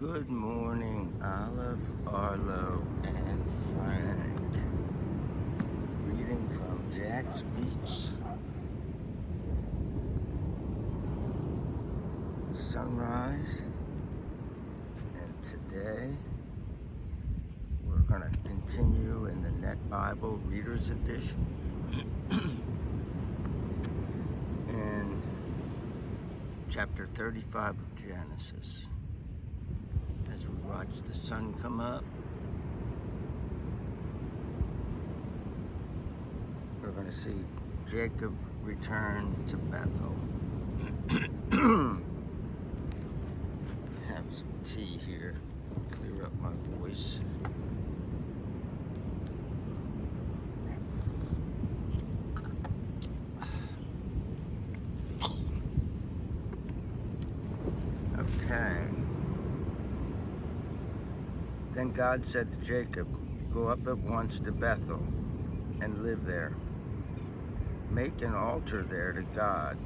Good morning, Olive, Arlo, and Frank. Reading from Jack's Beach. Sunrise. And today we're going to continue in the Net Bible Reader's Edition. In chapter 35 of Genesis. As we watch the sun come up, we're going to see Jacob return to Bethel. Have some tea here, clear up my voice. Okay. Then God said to Jacob, "Go up at once to Bethel and live there. Make an altar there to God,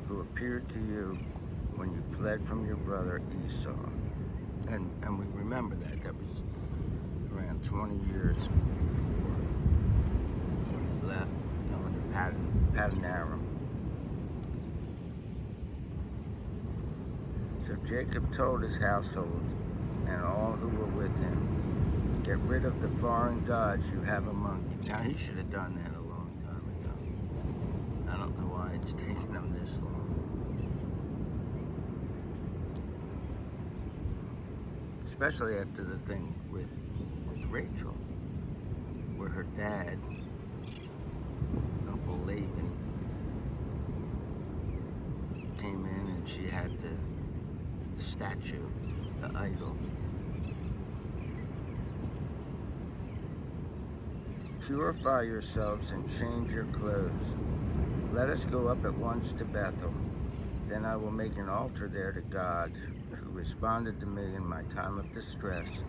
who appeared to you when you fled from your brother Esau." And we remember that was around 20 years before when he left going to Paddan Aram. So Jacob told his household and all who were with him, "Get rid of the foreign gods you have among you." Now, he should have done that a long time ago. I don't know why it's taken him this long. Especially after the thing with Rachel, where her dad, Uncle Laban, came in and she had the statue, the idol. "Purify yourselves and change your clothes. Let us go up at once to Bethel. Then I will make an altar there to God, who responded to me in my time of distress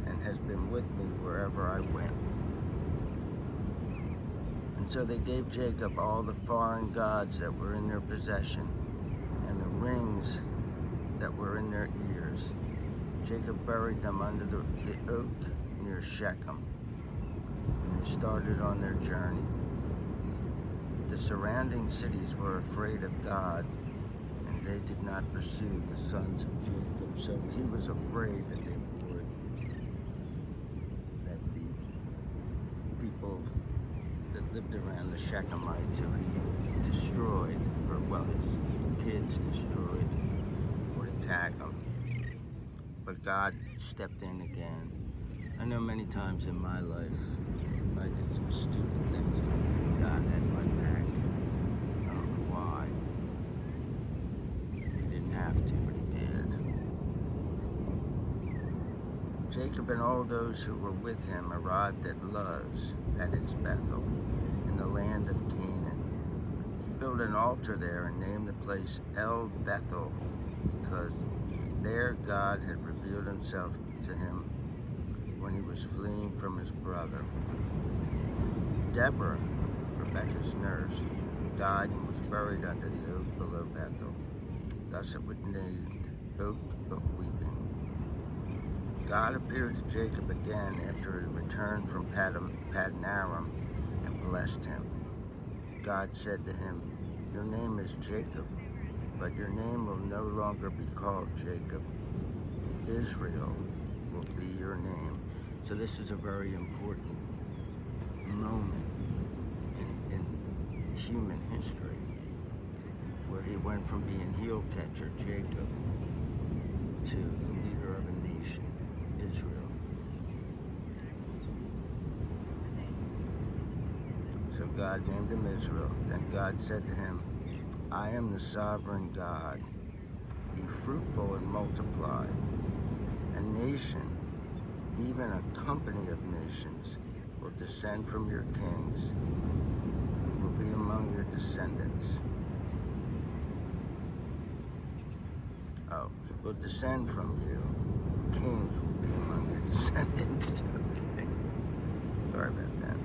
and has been with me wherever I went." And so they gave Jacob all the foreign gods that were in their possession and the rings that were in their ears. Jacob buried them under the oak near Shechem, and they started on their journey. The surrounding cities were afraid of God, and they did not pursue the sons of Jacob. So he was afraid that they would, that the people that lived around the Shechemites, who he destroyed, or well, his kids destroyed, would attack him. But God stepped in again. I know many times in my life I did some stupid things and God had my back. I don't know why. He didn't have to, but he did. Jacob and all those who were with him arrived at Luz, that is Bethel, in the land of Canaan. He built an altar there and named the place El Bethel, because there God had revealed himself to him when he was fleeing from his brother. Deborah, Rebekah's nurse, died and was buried under the oak below Bethel. Thus it was named Oak of Weeping. God appeared to Jacob again after he returned from Paddan Aram and blessed him. God said to him, "Your name is Jacob, but your name will no longer be called Jacob. Israel will be your name." So this is a very important moment in human history, where he went from being heel catcher, Jacob, to the leader of a nation, Israel. So God named him Israel. Then God said to him, "I am the sovereign God. Be fruitful and multiply. A nation, even a company of nations, will descend from your kings, will be among your descendants." Will descend from you. Kings will be among your descendants. Okay. Sorry about that.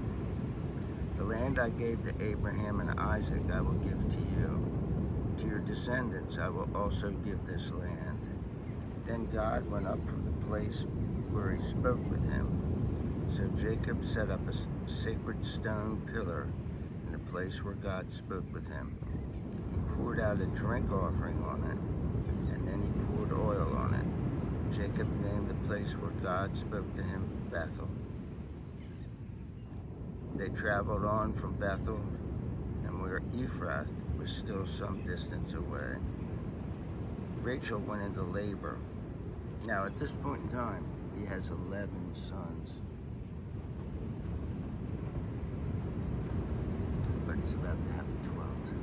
"The land I gave to Abraham and Isaac I will give to you. To your descendants I will also give this land. Then God went up from the place where he spoke with him. So Jacob set up a sacred stone pillar in the place where God spoke with him. He poured out a drink offering on it, and then he poured oil on it. Jacob named the place where God spoke to him Bethel. They traveled on from Bethel, and where Ephrath was still some distance away. Rachel went into labor. Now at this point in time, he has 11 sons. But he's about to have a 12th.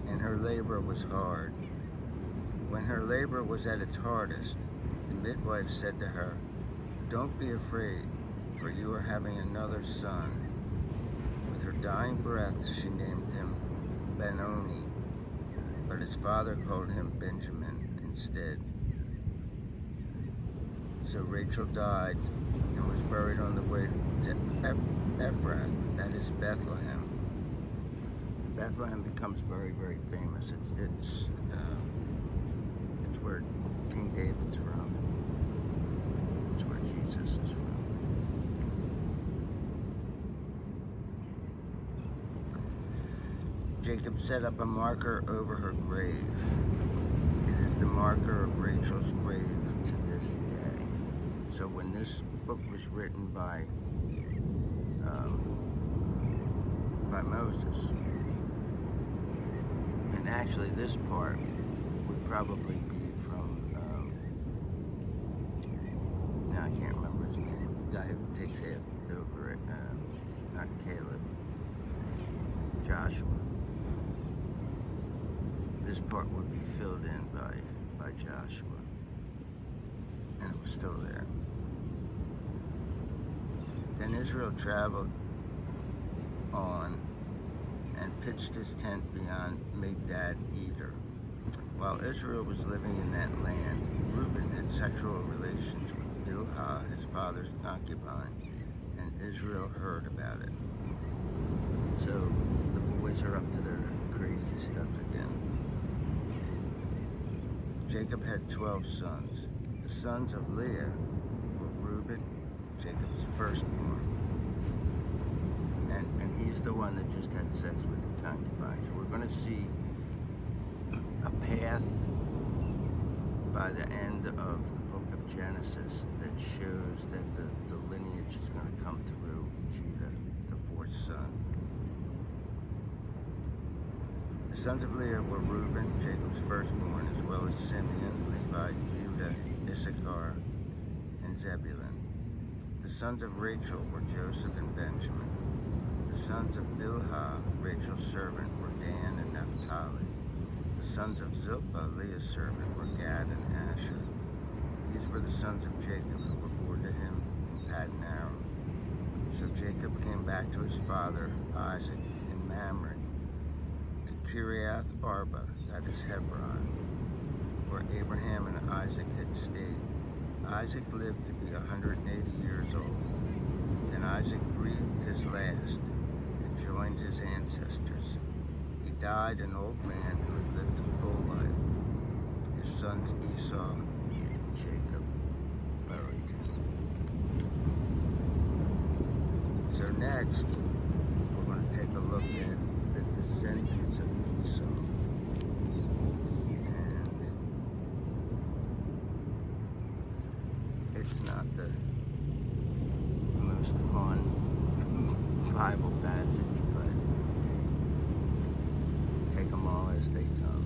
And her labor was hard. When her labor was at its hardest, the midwife said to her, "Don't be afraid, for you are having another son." With her dying breath, she named him Benoni, but his father called him Benjamin instead. So Rachel died and was buried on the way to Ephrath, that is Bethlehem. Bethlehem becomes very, very famous. It's where King David's from. It's where Jesus is from. Jacob set up a marker over her grave. It is the marker of Rachel's grave to this day. So when this book was written by Moses, and actually this part would probably be from, now I can't remember his name, the guy who takes over it, not Caleb, Joshua. This part would be filled in by Joshua, and it was still there. Then Israel traveled on and pitched his tent beyond Migdal Eder. While Israel was living in that land, Reuben had sexual relations with Bilhah, his father's concubine, and Israel heard about it. So the boys are up to their crazy stuff again. Jacob had 12 sons. The sons of Leah were Reuben, Jacob's firstborn. And he's the one that just had sex with the concubine. So we're going to see a path by the end of the book of Genesis that shows that the lineage is going to come through Judah, the fourth son. The sons of Leah were Reuben, Jacob's firstborn, as well as Simeon, Levi, Judah, Issachar, and Zebulun. The sons of Rachel were Joseph and Benjamin. The sons of Bilhah, Rachel's servant, were Dan and Naphtali. The sons of Zilpah, Leah's servant, were Gad and Asher. These were the sons of Jacob who were born to him in Paddan Aram. So Jacob came back to his father Isaac in Mamre, to Kiriath Arba, that is Hebron, where Abraham and Isaac had stayed. Isaac lived to be 180 years old. Then Isaac breathed his last and joined his ancestors. He died an old man who had lived a full life. His sons Esau and Jacob buried him. So next, we're going to take a look at the descendants of Esau. And it's not the most fun Bible passage, but hey, take them all as they come.